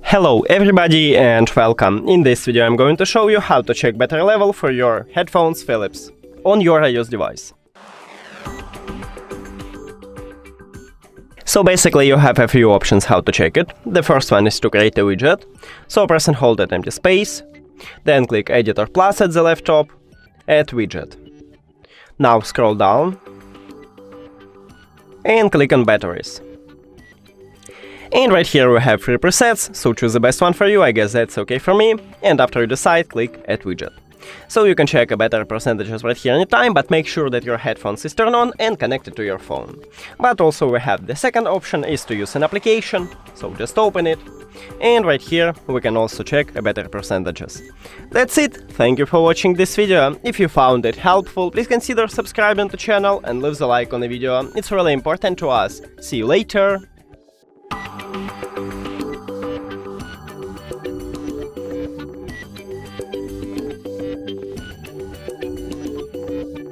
Hello everybody and welcome. In this video I'm going to show you how to check battery level for your headphones Philips on your iOS device. So basically you have a few options how to check it. The first one is to create a widget. So press and hold at empty space, then click Editor Plus at the left top, Add Widget. Now scroll down and click on Batteries. And right here we have 3 presets, so choose the best one for you, I guess that's okay for me, and after you decide, click Add Widget. So you can check a battery percentages right here anytime, but make sure that your headphones is turned on and connected to your phone. But also we have the second option is to use an application, so just open it, and right here we can also check a battery percentages. That's it, thank you for watching this video. If you found it helpful, please consider subscribing to the channel and leave the like on the video, it's really important to us. See you later!